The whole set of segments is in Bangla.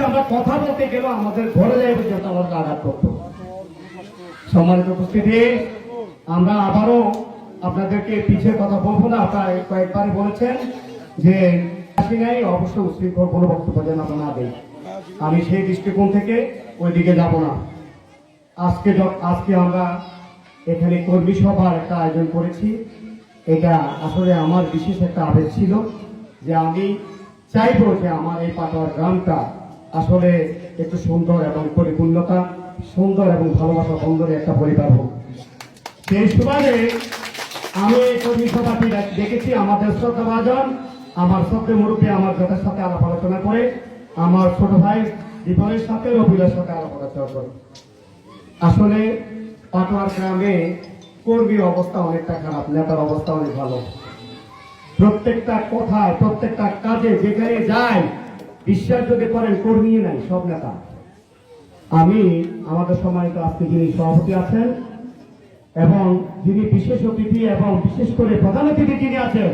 বিষয়ে আমরা কথা বলতে গেলেও আমাদের ঘরে যাই পর্যন্ত আমাদের আঘাত করতো। সম্মানিত উপস্থিতি, আমরা আবারও আপনাদেরকে পিছিয়ে কথা বলবো না। আপনারা কয়েকবারই বলেছেন যে নাই, অবশ্যই উশৃঙ্খল কোনো বক্তব্য যেন আমরা না দেই। আমি সেই দৃষ্টিকোণ থেকে ওইদিকে যাব না। আজকে আমরা এখানে কর্মী সভার একটা আয়োজন করেছি। এটা আসলে আমার বিশেষ একটা আবেগ ছিল যে আমি চাইবো যে আমার এই পাটোয়ার গ্রামটা আসলে একটু সুন্দর এবং পরিপূর্ণতা, সুন্দর এবং ভালোবাসা বন্ধনের একটা পরিবার হোক। সেই সুবাদে আমি এই কর্মী সভাটি দেখেছি। আমাদের শ্রদ্ধাভাজন, আমার শ্রদ্ধে মুরব্বী আমার যথার সাথে আলাপ আলোচনা করে, আমার ছোট ভাই দীপনের সাথে রবিলের সাথে আলাপ আলোচনা করে। আসলে পাটোয়ার গ্রামে কর্মীর অবস্থা অনেকটা খারাপ, নেতার অবস্থা অনেক ভালো। প্রত্যেকটা কথায়, প্রত্যেকটা কাজে যেখানে যায় বিশ্বাস যদি করেন কর্মী নাই, সব নেতা। আমি আমাদের সম্মানিত আজকে যিনি সভাপতি আছেন এবং যিনি বিশেষ অতিথি এবং বিশেষ করে প্রধান অতিথি যিনি আছেন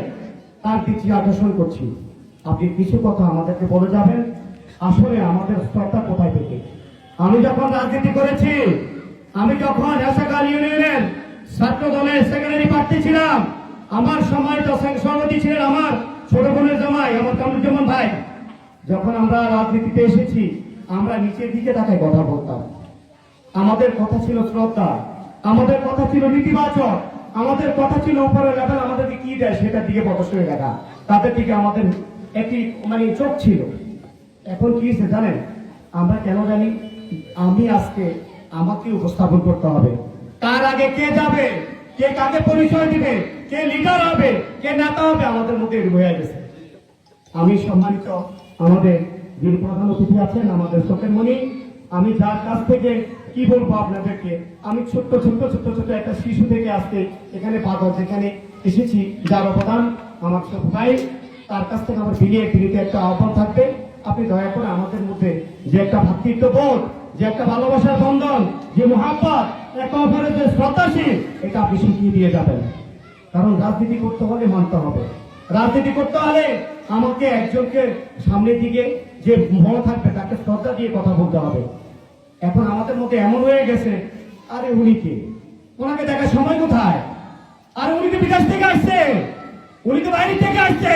তার দৃষ্টি আকর্ষণ করছি। আপনি কিছু কথা আমাদেরকে বলে যাবেন আসলে আমাদের স্তরটা কোথায় থেকে। আমি যখন রাজনীতি করেছি, আমি যখন এসাকাল ইউনিয়নের ছাত্র দলের সেক্রেটারি প্রার্থী ছিলাম, আমার সম্মানিত সভাপতি ছিলেন আমার ছোট বোনের জামাই আমার কামরুজ্জামান ভাই। যখন আমরা রাজনীতিতে এসেছি আমরা নিচের দিকে তাকায় কথা বলতাম। আমাদের কথা ছিল শ্রদ্ধা, আমাদের কথা ছিল নীতিবাচক, আমাদের কথা ছিল উপরের লেভেল আমাদেরকে কি দেয় সেটার দিকে প্রদর্শনী দেখা, তাদের দিকে আমাদের একটি চোখ ছিল। এখন কি হয়েছে জানেন? আমরা কেন জানি আমি আজকে আমাকে উপস্থাপন করতে হবে। তার আগে কে যাবে, কে কাকে পরিচয় দিবে, কে লিডার হবে, কে নেতা হবে, আমাদের মধ্যে হয়ে গেছে। আমি সম্মানিত আমাদের যিনি প্রধান অতিথি আছেন আমাদের চোখের মণি, আমি যার কাছ থেকে কি বলবো আপনাদেরকে, আমি ছোট্ট ছোট্ট ছোট্ট ছোট্ট একটা শিশু থেকে আজকে এখানে পাগল যেখানে এসেছি, যার অবদান আমার ছোট ভাই, তার কাছ থেকে আমার বিনীত একটা আহ্বান থাকবে। আপনি দয়া করে আমাদের মধ্যে যে একটা ভ্রাতৃত্ববোধ, যে একটা ভালোবাসার বন্ধন, যে মহাব্বত, একে অপরের যে শ্রদ্ধাশীল, এটা আপনি শিখিয়ে দিয়ে যাবেন। কারণ রাজনীতি করতে হলে মানতে হবে, রাজনীতি করতে হলে আমাকে একজনকে সামনের দিকে যে মনে থাকবে তাকে শ্রদ্ধা দিয়ে কথা বলতে হবে। এখন আমাদের মধ্যে এমন হয়ে গেছে, আরে উনি কে, ওনাকে দেখার সময় কোথায়, আর উনি তো বিদেশ থেকে আসছে, উনি তো বাইরে থেকে আসছে,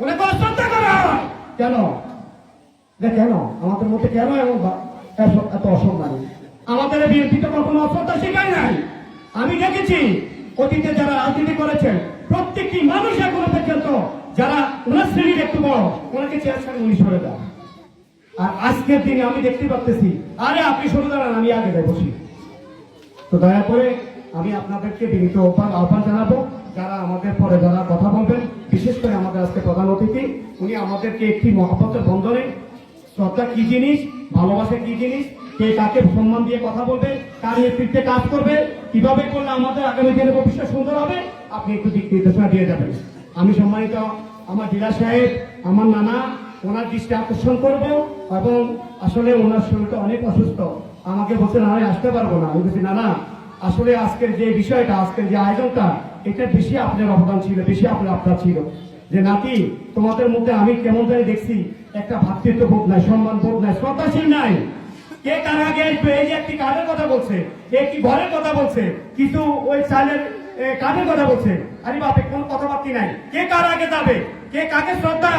ওনাকে অশ্রদ্ধা করা কেন? কেন আমাদের মধ্যে কেন এমন এত অসম্মানী? আমাদের বিএনপি তো কখনো অশ্রদ্ধা শেখায় নাই। আমি দেখেছি অতীতে যারা রাজনীতি করেছেন প্রত্যেকটি মানুষ এখনো পর্যন্ত যারা ওনার শ্রেণীর একটু বড় ওনাকে চেয়ার ছাড়ে উনি সরে দেন। আর আজকের দিনে আমি দেখতে পাচ্ছি আরে আপনি সরে দাঁড়ান, আমি আগে যাই বসি। তো দয়া করে আমি আপনাদেরকে বিনীত আহ্বান জানাবো, যারা আমাদের পরে যারা কথা বলবেন, বিশেষ করে আমাদের আজকে প্রধান অতিথি, উনি আমাদেরকে একটি মহাব্বতের বন্ধনে শ্রদ্ধা কি জিনিস, ভালোবাসা কি জিনিস, কে কাকে সম্মান দিয়ে কথা বলবে, কার নেতৃত্বে কাজ করবে, কিভাবে করলে আমাদের আগামী দিনের ভবিষ্যৎ সুন্দর হবে, আপনি একটু দিক নির্দেশনা দিয়ে যাবেন। আমি সম্মানিত আমার জেলা সাহেব, আমার নানা, ওনার দৃষ্টি আকর্ষণ করব। এবং আসলে ওনার শরীরটা অনেক অসুস্থ, আমাকে বলছেন আমি আসতে পারবো না। আমি বলছি নানা, আসলে আজকের যে বিষয়টা, আজকের যে আয়োজনটা, এটা বেশি আপনার অবদান ছিল, বেশি আপনার ছিল। যে নাতি, তোমাদের মধ্যে আমি কেমন জানি দেখছি একটা ভ্রাতৃত্ব বোধ নাই, সম্মান বোধ নাই, শ্রদ্ধাশীল নাই। কে কার আগে আসবে, এই যে একটি কার্ডের কথা বলছে, একটি ঘরের কথা বলছে, কিছু ওই চালের কার্ডের কথা বলছে, আরে বাপে কোনো কথাবার্তা নাই। কে কার আগে যাবে, কে কাকে শ্রদ্ধা